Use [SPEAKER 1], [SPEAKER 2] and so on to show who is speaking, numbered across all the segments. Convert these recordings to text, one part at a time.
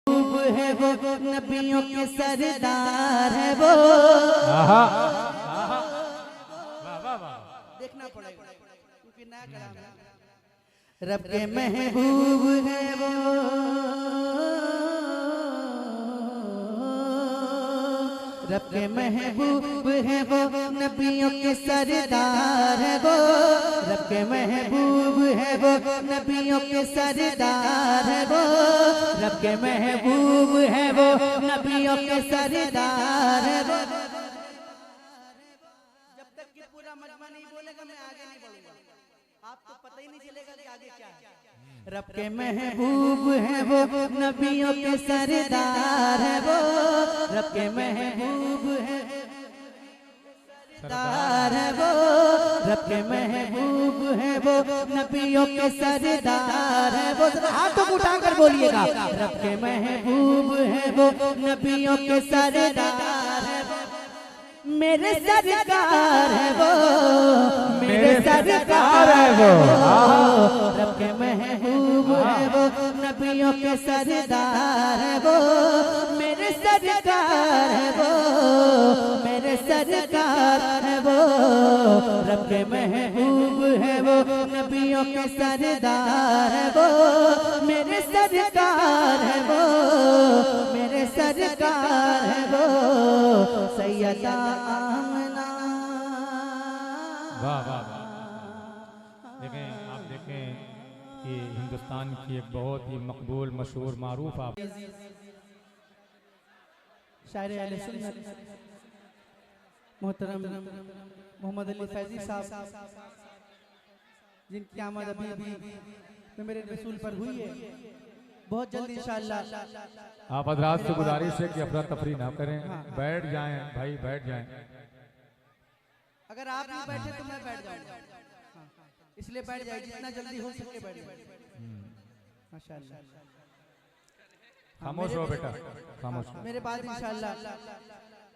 [SPEAKER 1] है वो, नबियों के सरदार है वो। देखना पड़ेगा क्योंकि नया कलाम है। रब के महबूब है वो, रब के महबूब है वो, नबियों के सरदार है वो। रब के महबूब है वो, नबियों के सरदार है वो। रब के महबूब है वो, नबियों के सरदार है वो। जब तक कि पूरा मजमा नहीं बोलेगा मैं आगे नहीं बढ़ूंगा, आपको पता ही नहीं चलेगा कि आगे क्या है। रब के महबूब है वो, नबियों के सरदार है वो। रब के महबूब है सरदार है वो। रब के महबूब है वो, नबियों के सरदार है वो। हाथों को उठाकर बोलिएगा, रब के महबूब है वो, नबियों के सरदार है वो। मेरे सरकार है वो, मेरे सरकार है वो। रब के महबूब है वो, नबियों के सरदार है वो। मेरे सरकार है वो, मेरे सरकार है वो। रब के महबूब है वो, नबियों के सरदार है वो। मेरे सरकार है वो, मेरे सरकार है वो। सैयदा आमना।
[SPEAKER 2] वाह वाह वाह। देखें, आप देखें कि हिंदुस्तान की एक बहुत ही मकबूल मशहूर मारूफ आप
[SPEAKER 1] शायर अहले सुन्नत मोहतरम मोहम्मद अली फैजी साहब, जिनकी आमद अभी मेरे रसूल पर हुई है, बहुत जल्द इंशाअल्लाह।
[SPEAKER 2] आप हजरात से गुजारिश है कि अफरा तफरी ना करें, बैठ जाएं भाई, बैठ जाएं।
[SPEAKER 1] अगर आप नहीं बैठे तो मैं बैठ जाऊंगा, इसलिए बैठ जाए, जितना जल्दी हो सके बैठ जाए। माशाअल्लाह।
[SPEAKER 2] खामोश हो बेटा, खामोश।
[SPEAKER 1] मेरे बाद इंशाअल्लाह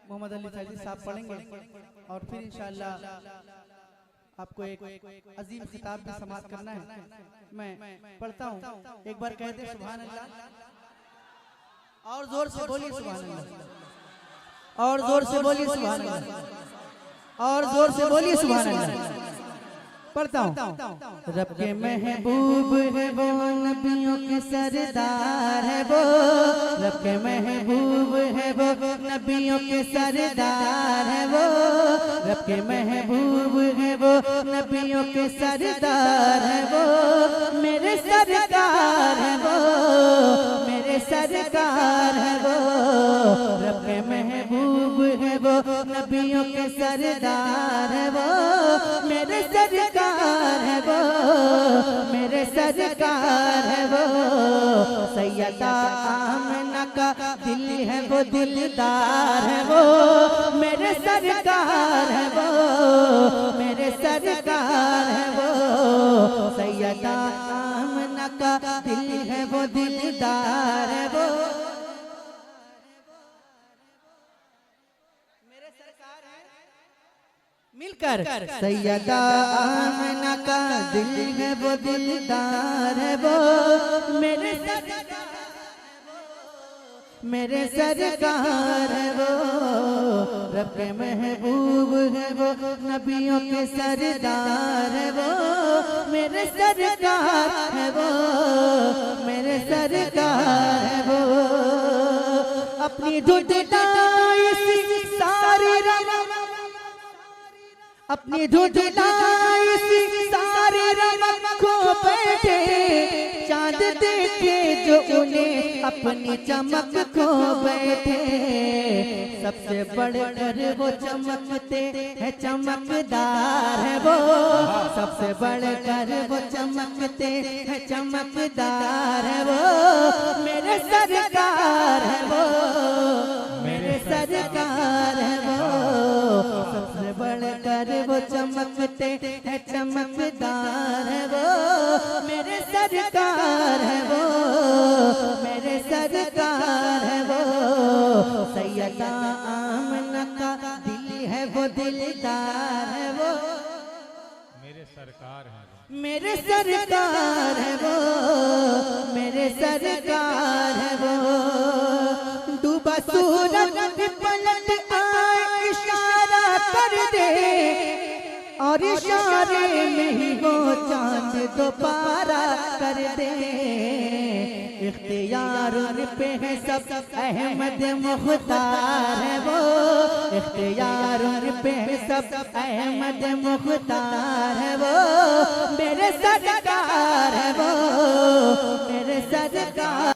[SPEAKER 1] मोहम्मद अली फैजी साहब पढ़ेंगे और फिर इंशाअल्लाह आपको एक अजीम खिताब भी समाप्त करना है। मैं पढ़ता हूँ, एक बार कहते सुभान अल्लाह, और जोर से बोलिए सुभान अल्लाह, और जोर से बोलिए सुभान अल्लाह, और जोर से बोलिए सुभान अल्लाह। पढ़ता हूँ। रब के महबूब है वो, नबियों के सरदार है वो। रब के महबूब है वो, नबियों के सरदार है वो। रब के महबूब है वो, नबियों के सरदार है वो। मेरे सरकार है वो, मेरे सरकार है वो। रब के महबूब है वो, नबियों के सरदार है वो। मेरे सरकार है वो, मेरे सरकार है वो। सैयदा आमना का दिल है वो, दिलदार है वो। मेरे सरकार है वो, मेरे सरकार है वो। सैयदा आमना का दिल है वो, दिलदार है वो। मिलकर सैयदा आमना का दिल है वो, दिलदार है वो। मेरे सरकार है वो, मेरे सरकार है वो। रब के महबूब है वो, नबियों के सरदार है वो। मेरे सरकार है वो, मेरे सरकार है वो। अपनी धुंधलाई सारी अपनी धुंधलाई सारी रमत खो बैठे, चांद देखे जो उन्हें अपनी चमक खो बैठे। सबसे बढ़कर वो चमकते हैं, चमकदार है वो। सबसे बढ़कर वो चमकते हैं, चमकदार है वो। मेरे सरकार है वो, मेरे सरकार है वो। सबसे बढ़कर वो चमकते हैं, चमकदार है वो। मेरे सरकार है वो, मेरे सरकार है वो। सैयदा आमना का दिल है वो, दिलदार है वो।
[SPEAKER 2] मेरे सरकार है,
[SPEAKER 1] मेरे सरकार है वो, मेरे सरकार है वो। और इशारे में ही वो चांद दोबारा कर दे। इख्तियार उन पे है सब, अहमद मुख्तार है वो। इख्तियार उन पे है सब, अहमद मुख्तार है वो। मेरे सरकार है वो, मेरे सरकार।